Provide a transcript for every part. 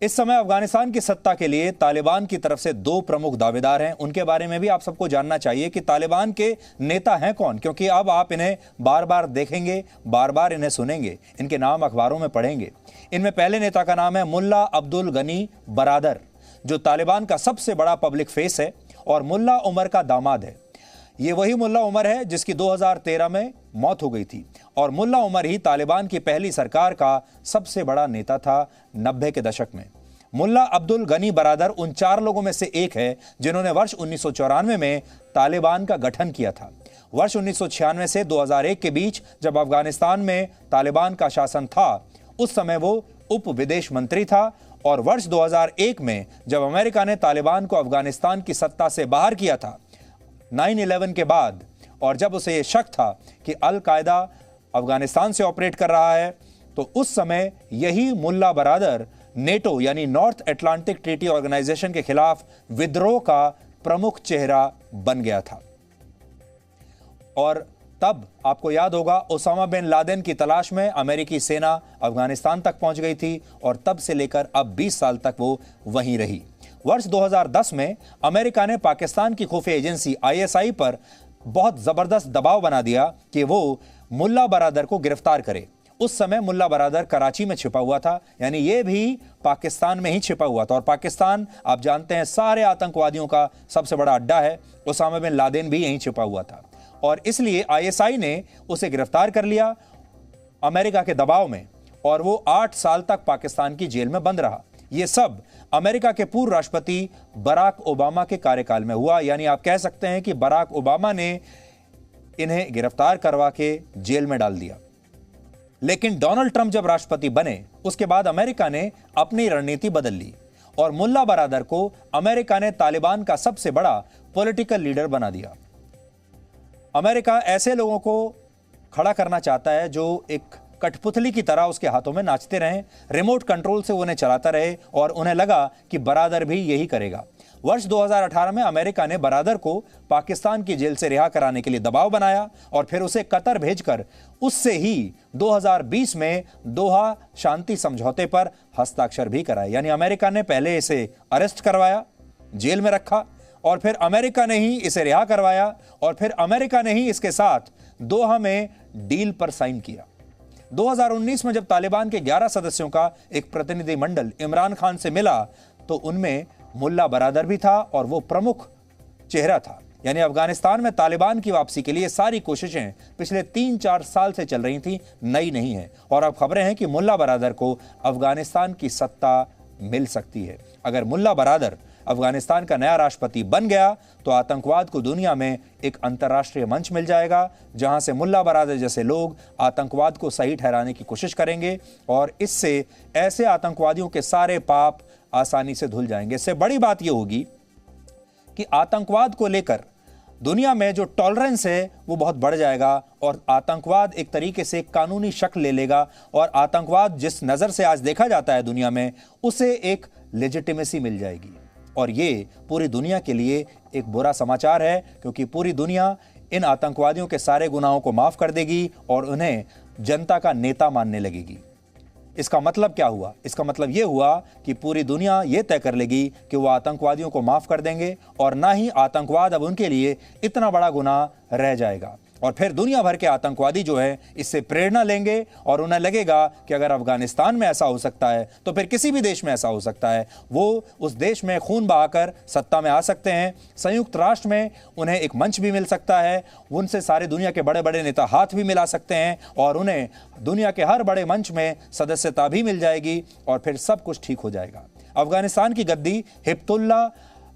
इस समय अफगानिस्तान की सत्ता के लिए तालिबान की तरफ से दो प्रमुख दावेदार हैं। उनके बारे में भी आप सबको जानना चाहिए कि तालिबान के नेता हैं कौन, क्योंकि अब आप इन्हें बार बार देखेंगे, बार बार इन्हें सुनेंगे, इनके नाम अखबारों में पढ़ेंगे। इनमें पहले नेता का नाम है मुल्ला अब्दुल गनी बरादर, जो तालिबान का सबसे बड़ा पब्लिक फेस है और मुल्ला उमर का दामाद है। ये वही मुल्ला उमर है जिसकी 2013 में मौत हो गई थी और मुल्ला उमर ही तालिबान की पहली सरकार का सबसे बड़ा नेता था 90 के दशक में। मुल्ला अब्दुल गनी बरादर उन 4 लोगों में से एक है जिन्होंने वर्ष 1994 में तालिबान का गठन किया था। वर्ष 1996 से 2001 के बीच जब अफगानिस्तान में तालिबान का शासन था, उस समय वो उप विदेश मंत्री था और वर्ष 2001 में जब अमेरिका ने तालिबान को अफगानिस्तान की सत्ता से बाहर किया था 9/11 के बाद, और जब उसे यह शक था कि अल कायदा अफगानिस्तान से ऑपरेट कर रहा है, तो उस समय यही मुल्ला बरादर नेटो यानी नॉर्थ अटलांटिक ट्रीटी ऑर्गेनाइजेशन के खिलाफ विद्रोह का प्रमुख चेहरा बन गया था। और तब आपको याद होगा ओसामा बिन लादेन की तलाश में अमेरिकी सेना अफगानिस्तान तक पहुंच गई थी और तब से लेकर अब 20 साल तक वो वहीं रही। वर्ष 2010 में अमेरिका ने पाकिस्तान की खुफिया एजेंसी ISI पर बहुत जबरदस्त दबाव बना दिया कि वो मुल्ला बरादर को गिरफ्तार करे। उस समय मुल्ला बरादर कराची में छिपा हुआ था, यानी ये भी पाकिस्तान में ही छिपा हुआ था। और पाकिस्तान आप जानते हैं सारे आतंकवादियों का सबसे बड़ा अड्डा है, ओसामा बिन लादेन भी यहीं छिपा हुआ था और इसलिए ISI ने उसे गिरफ्तार कर लिया अमेरिका के दबाव में और वो 8 साल तक पाकिस्तान की जेल में बंद रहा। ये सब अमेरिका के पूर्व राष्ट्रपति बराक ओबामा के कार्यकाल में हुआ, यानी आप कह सकते हैं कि बराक ओबामा ने इन्हें गिरफ्तार करवा के जेल में डाल दिया। लेकिन डोनाल्ड ट्रंप जब राष्ट्रपति बने, उसके बाद अमेरिका ने अपनी रणनीति बदल ली और मुल्ला बरादर को अमेरिका ने तालिबान का सबसे बड़ा पॉलिटिकल लीडर बना दिया। अमेरिका ऐसे लोगों को खड़ा करना चाहता है जो एक कठपुतली की तरह उसके हाथों में नाचते रहें, रिमोट कंट्रोल से उन्हें चलाता रहे, और उन्हें लगा कि बरादर भी यही करेगा। वर्ष 2018 में अमेरिका ने बरादर को पाकिस्तान की जेल से रिहा कराने के लिए दबाव बनाया और फिर उसे कतर भेजकर उससे ही 2020 में दोहा शांति समझौते पर हस्ताक्षर भी कराए। यानी अमेरिका ने पहले इसे अरेस्ट करवाया, जेल में रखा, और फिर अमेरिका ने ही इसे रिहा करवाया और फिर अमेरिका ने ही इसके साथ दोहा में डील पर साइन किया। 2019 में जब तालिबान के 11 सदस्यों का एक प्रतिनिधिमंडल इमरान खान से मिला तो उनमें मुल्ला बरादर भी था और वो प्रमुख चेहरा था। यानी अफगानिस्तान में तालिबान की वापसी के लिए सारी कोशिशें पिछले 3-4 साल से चल रही थी, नई नहीं है। और अब खबरें हैं कि मुल्ला बरादर को अफगानिस्तान की सत्ता मिल सकती है। अगर मुल्ला बरादर अफगानिस्तान का नया राष्ट्रपति बन गया तो आतंकवाद को दुनिया में एक अंतर्राष्ट्रीय मंच मिल जाएगा, जहां से मुल्ला बरादर जैसे लोग आतंकवाद को सही ठहराने की कोशिश करेंगे और इससे ऐसे आतंकवादियों के सारे पाप आसानी से धुल जाएंगे। इससे बड़ी बात यह होगी कि आतंकवाद को लेकर दुनिया में जो टॉलरेंस है वो बहुत बढ़ जाएगा और आतंकवाद एक तरीके से कानूनी शक्ल ले लेगा और आतंकवाद जिस नज़र से आज देखा जाता है दुनिया में, उसे एक लेजिटिमेसी मिल जाएगी। और ये पूरी दुनिया के लिए एक बुरा समाचार है, क्योंकि पूरी दुनिया इन आतंकवादियों के सारे गुनाहों को माफ कर देगी और उन्हें जनता का नेता मानने लगेगी। इसका मतलब क्या हुआ? इसका मतलब यह हुआ कि पूरी दुनिया यह तय कर लेगी कि वो आतंकवादियों को माफ कर देंगे और ना ही आतंकवाद अब उनके लिए इतना बड़ा गुनाह रह जाएगा। और फिर दुनिया भर के आतंकवादी जो है इससे प्रेरणा लेंगे और उन्हें लगेगा कि अगर अफगानिस्तान में ऐसा हो सकता है तो फिर किसी भी देश में ऐसा हो सकता है। वो उस देश में खून बहाकर सत्ता में आ सकते हैं, संयुक्त राष्ट्र में उन्हें एक मंच भी मिल सकता है, उनसे सारे दुनिया के बड़े बड़े नेता हाथ भी मिला सकते हैं और उन्हें दुनिया के हर बड़े मंच में सदस्यता भी मिल जाएगी और फिर सब कुछ ठीक हो जाएगा। अफगानिस्तान की गद्दी हिब्तुल्लाह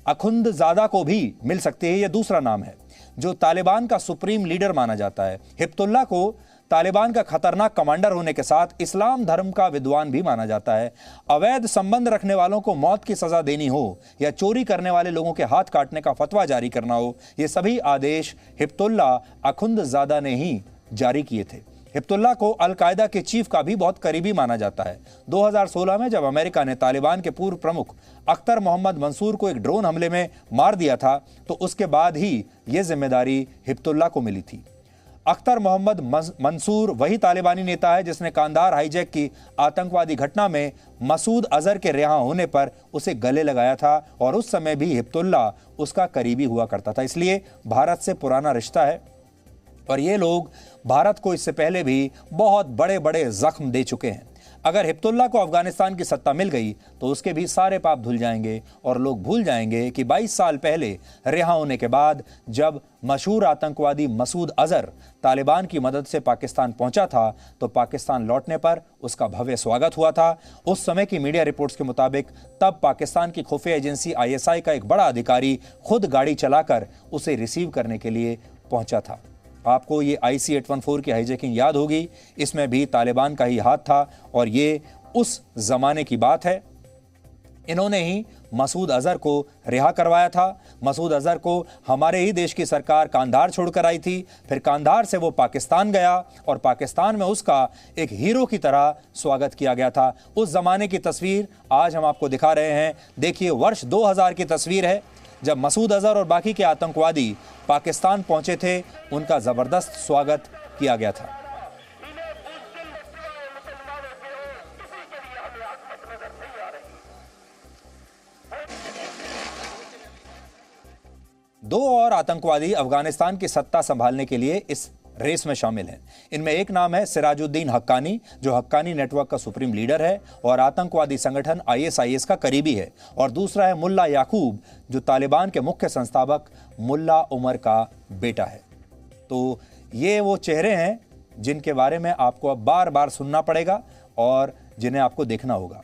अखुंदजादा को भी मिल सकती है, यह दूसरा नाम है जो तालिबान का सुप्रीम लीडर माना जाता है। हिब्तुल्लाह को तालिबान का खतरनाक कमांडर होने के साथ इस्लाम धर्म का विद्वान भी माना जाता है। अवैध संबंध रखने वालों को मौत की सजा देनी हो या चोरी करने वाले लोगों के हाथ काटने का फतवा जारी करना हो, ये सभी आदेश हिब्तुल्लाह अखुंदजादा ने ही जारी किए थे। हिब्तुल्लाह को अल कायदा के चीफ का भी बहुत करीबी माना जाता है। 2016 में जब अमेरिका ने तालिबान के पूर्व प्रमुख अख्तर मोहम्मद मंसूर को एक ड्रोन हमले में मार दिया था तो उसके बाद ही यह जिम्मेदारी हिब्तुल्लाह को मिली थी। अख्तर मोहम्मद मंसूर वही तालिबानी नेता है जिसने कांधार हाईजैक की आतंकवादी घटना में मसूद अजहर के रिहा होने पर उसे गले लगाया था और उस समय भी हिब्बुल्लाह उसका करीबी हुआ करता था। इसलिए भारत से पुराना रिश्ता है और ये लोग भारत को इससे पहले भी बहुत बड़े बड़े जख्म दे चुके हैं। अगर हिब्बुल्लाह को अफगानिस्तान की सत्ता मिल गई तो उसके भी सारे पाप धुल जाएंगे और लोग भूल जाएंगे कि 22 साल पहले रिहा होने के बाद जब मशहूर आतंकवादी मसूद अजहर तालिबान की मदद से पाकिस्तान पहुंचा था तो पाकिस्तान लौटने पर उसका भव्य स्वागत हुआ था। उस समय की मीडिया रिपोर्ट्स के मुताबिक तब पाकिस्तान की खुफिया एजेंसी ISI का एक बड़ा अधिकारी खुद गाड़ी चलाकर उसे रिसीव करने के लिए पहुंचा था। आपको ये IC-814 की हाईजैकिंग याद होगी, इसमें भी तालिबान का ही हाथ था और ये उस जमाने की बात है। इन्होंने ही मसूद अजहर को रिहा करवाया था। मसूद अजहर को हमारे ही देश की सरकार कांधार छोड़कर आई थी, फिर कांधार से वो पाकिस्तान गया और पाकिस्तान में उसका एक हीरो की तरह स्वागत किया गया था। उस जमाने की तस्वीर आज हम आपको दिखा रहे हैं। देखिए, वर्ष 2000 की तस्वीर है जब मसूद अजहर और बाकी के आतंकवादी पाकिस्तान पहुंचे थे, उनका जबरदस्त स्वागत किया गया था। दो और आतंकवादी अफगानिस्तान की सत्ता संभालने के लिए इस रेस में शामिल हैं। इनमें एक नाम है सिराजुद्दीन हक्कानी, जो हक्कानी नेटवर्क का सुप्रीम लीडर है और आतंकवादी संगठन ISIS का करीबी है, और दूसरा है मुल्ला याकूब, जो तालिबान के मुख्य संस्थापक मुल्ला उमर का बेटा है। तो ये वो चेहरे हैं जिनके बारे में आपको अब बार बार सुनना पड़ेगा और जिन्हें आपको देखना होगा।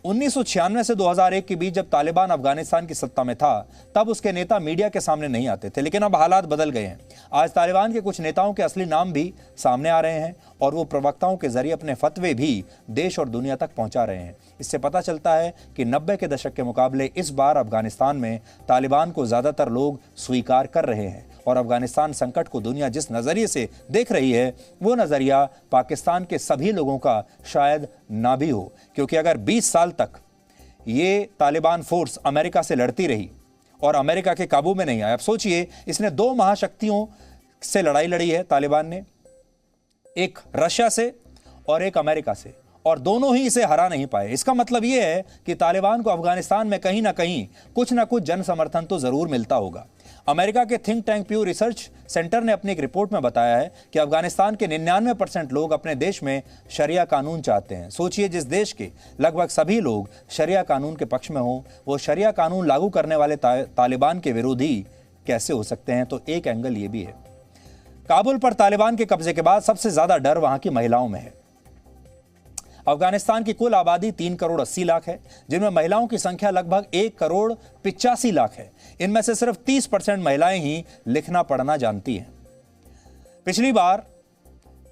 1996 से 2001 के बीच जब तालिबान अफगानिस्तान की सत्ता में था, तब उसके नेता मीडिया के सामने नहीं आते थे, लेकिन अब हालात बदल गए हैं। आज तालिबान के कुछ नेताओं के असली नाम भी सामने आ रहे हैं और वो प्रवक्ताओं के जरिए अपने फतवे भी देश और दुनिया तक पहुंचा रहे हैं। इससे पता चलता है कि 90 के दशक के मुकाबले इस बार अफगानिस्तान में तालिबान को ज्यादातर लोग स्वीकार कर रहे हैं और अफगानिस्तान संकट को दुनिया जिस नजरिए से देख रही है, वो नजरिया पाकिस्तान के सभी लोगों का शायद ना भी हो, क्योंकि अगर 20 साल तक ये तालिबान फोर्स अमेरिका से लड़ती रही और अमेरिका के काबू में नहीं आया। अब सोचिए, इसने दो महाशक्तियों से लड़ाई लड़ी है तालिबान ने, एक रशिया से और एक अमेरिका से, और दोनों ही इसे हरा नहीं पाए। इसका मतलब यह है कि तालिबान को अफगानिस्तान में कहीं ना कहीं कुछ ना कुछ जन समर्थन तो जरूर मिलता होगा। अमेरिका के थिंक टैंक प्यू रिसर्च सेंटर ने अपनी एक रिपोर्ट में बताया है कि अफगानिस्तान के 99% लोग अपने देश में शरिया कानून चाहते हैं। सोचिए, जिस देश के लगभग सभी लोग शरिया कानून के पक्ष में हों, वो शरिया कानून लागू करने वाले तालिबान के विरोधी कैसे हो सकते हैं? तो एक एंगल ये भी है। काबुल पर तालिबान के कब्जे के बाद सबसे ज्यादा डर वहां की महिलाओं में है। अफगानिस्तान की कुल आबादी 3 करोड़ 80 लाख है, जिनमें महिलाओं की संख्या लगभग 1 करोड़ 85 लाख है। इनमें से सिर्फ 30% महिलाएं ही लिखना पढ़ना जानती हैं। पिछली बार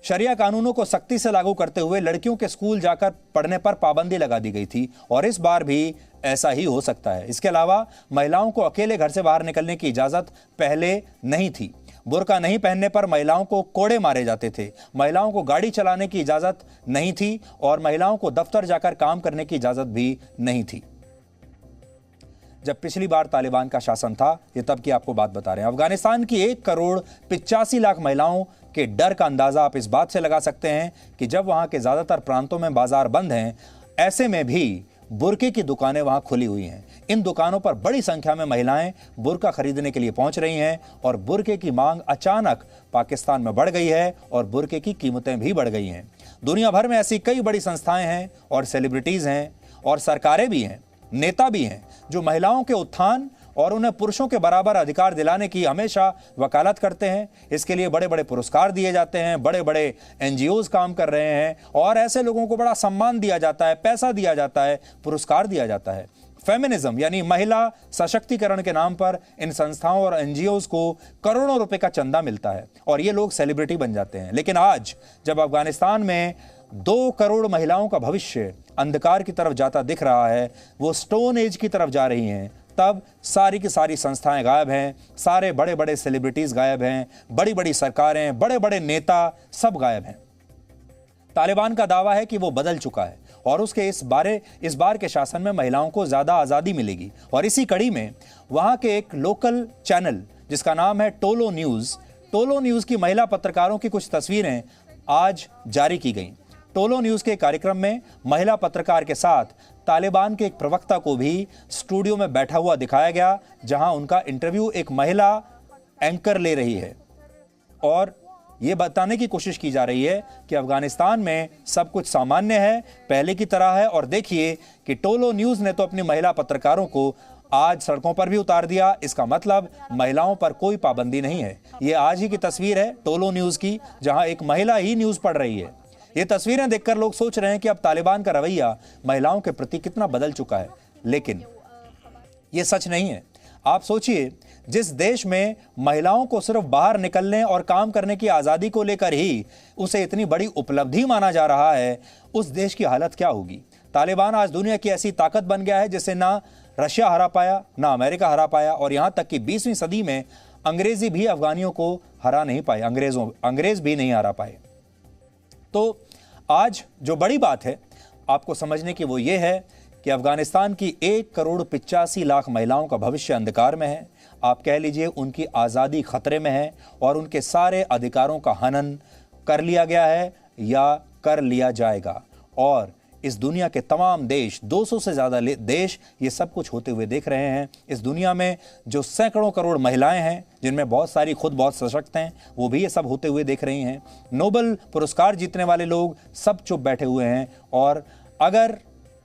शरिया कानूनों को सख्ती से लागू करते हुए लड़कियों के स्कूल जाकर पढ़ने पर पाबंदी लगा दी गई थी और इस बार भी ऐसा ही हो सकता है। इसके अलावा महिलाओं को अकेले घर से बाहर निकलने की इजाजत पहले नहीं थी। बुर्का नहीं पहनने पर महिलाओं को कोड़े मारे जाते थे। महिलाओं को गाड़ी चलाने की इजाजत नहीं थी और महिलाओं को दफ्तर जाकर काम करने की इजाजत भी नहीं थी। जब पिछली बार तालिबान का शासन था, ये तब की आपको बात बता रहे हैं। अफगानिस्तान की 1 करोड़ 85 लाख महिलाओं के डर का अंदाजा आप इस बात से लगा सकते हैं कि जब वहां के ज्यादातर प्रांतों में बाजार बंद हैं, ऐसे में भी बुरके की दुकानें वहां खुली हुई हैं। इन दुकानों पर बड़ी संख्या में महिलाएं बुरका खरीदने के लिए पहुंच रही हैं और बुरके की मांग अचानक पाकिस्तान में बढ़ गई है और बुरके की कीमतें भी बढ़ गई हैं। दुनिया भर में ऐसी कई बड़ी संस्थाएं हैं और सेलिब्रिटीज हैं और सरकारें भी हैं, नेता भी हैं, जो महिलाओं के उत्थान और उन्हें पुरुषों के बराबर अधिकार दिलाने की हमेशा वकालत करते हैं। इसके लिए बड़े बड़े पुरस्कार दिए जाते हैं, बड़े बड़े NGOs काम कर रहे हैं और ऐसे लोगों को बड़ा सम्मान दिया जाता है, पैसा दिया जाता है, पुरस्कार दिया जाता है। फेमिनिज्म यानी महिला सशक्तिकरण के नाम पर इन संस्थाओं और NGOs को करोड़ों रुपए का चंदा मिलता है और ये लोग सेलिब्रिटी बन जाते हैं। लेकिन आज जब अफगानिस्तान में 2 करोड़ महिलाओं का भविष्य अंधकार की तरफ जाता दिख रहा है, वो स्टोन एज की तरफ जा रही हैं, तब सारी की सारी संस्थाएं गायब हैं, सारे बड़े बड़े सेलिब्रिटीज गायब हैं, बड़ी बड़ी सरकारें, बड़े बड़े नेता सब गायब हैं। तालिबान का दावा है कि वो बदल चुका है और उसके इस बार के शासन में महिलाओं को ज्यादा आजादी मिलेगी। और इसी कड़ी में वहां के एक लोकल चैनल जिसका नाम है टोलो न्यूज टोलो न्यूज की महिला पत्रकारों की कुछ तस्वीरें आज जारी की गईं। टोलो न्यूज के कार्यक्रम में महिला पत्रकार के साथ तालिबान के एक प्रवक्ता को भी स्टूडियो में बैठा हुआ दिखाया गया, जहां उनका इंटरव्यू एक महिला एंकर ले रही है और यह बताने की कोशिश की जा रही है कि अफगानिस्तान में सब कुछ सामान्य है, पहले की तरह है। और देखिए कि टोलो न्यूज ने तो अपनी महिला पत्रकारों को आज सड़कों पर भी उतार दिया। इसका मतलब महिलाओं पर कोई पाबंदी नहीं है। ये आज ही की तस्वीर है टोलो न्यूज की, जहां एक महिला ही न्यूज पढ़ रही है। ये तस्वीरें देखकर लोग सोच रहे हैं कि अब तालिबान का रवैया महिलाओं के प्रति कितना बदल चुका है, लेकिन ये सच नहीं है। आप सोचिए, जिस देश में महिलाओं को सिर्फ बाहर निकलने और काम करने की आजादी को लेकर ही उसे इतनी बड़ी उपलब्धि माना जा रहा है, उस देश की हालत क्या होगी। तालिबान आज दुनिया की ऐसी ताकत बन गया है जिसे ना रशिया हरा पाया, ना अमेरिका हरा पाया, और यहां तक कि 20वीं सदी में अंग्रेजी भी अफगानियों को हरा नहीं पाए, अंग्रेज भी नहीं हरा पाए। तो आज जो बड़ी बात है आपको समझने की वो ये है कि अफगानिस्तान की 1,85,00,000 महिलाओं का भविष्य अंधकार में है। आप कह लीजिए उनकी आज़ादी खतरे में है और उनके सारे अधिकारों का हनन कर लिया गया है या कर लिया जाएगा। और इस दुनिया के तमाम देश, 200 से ज़्यादा देश ये सब कुछ होते हुए देख रहे हैं। इस दुनिया में जो सैकड़ों करोड़ महिलाएं हैं, जिनमें बहुत सारी खुद बहुत सशक्त हैं, वो भी ये सब होते हुए देख रही हैं। नोबेल पुरस्कार जीतने वाले लोग सब चुप बैठे हुए हैं। और अगर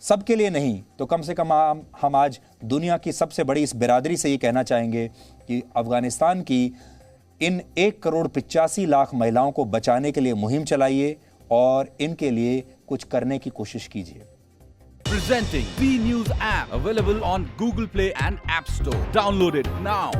सबके लिए नहीं तो कम से कम हम आज दुनिया की सबसे बड़ी इस बिरादरी से ये कहना चाहेंगे कि अफगानिस्तान की इन 1,85,00,000 महिलाओं को बचाने के लिए मुहिम चलाइए और इनके लिए कुछ करने की कोशिश कीजिए। Presenting B News app available on Google Play and App Store. Download it now.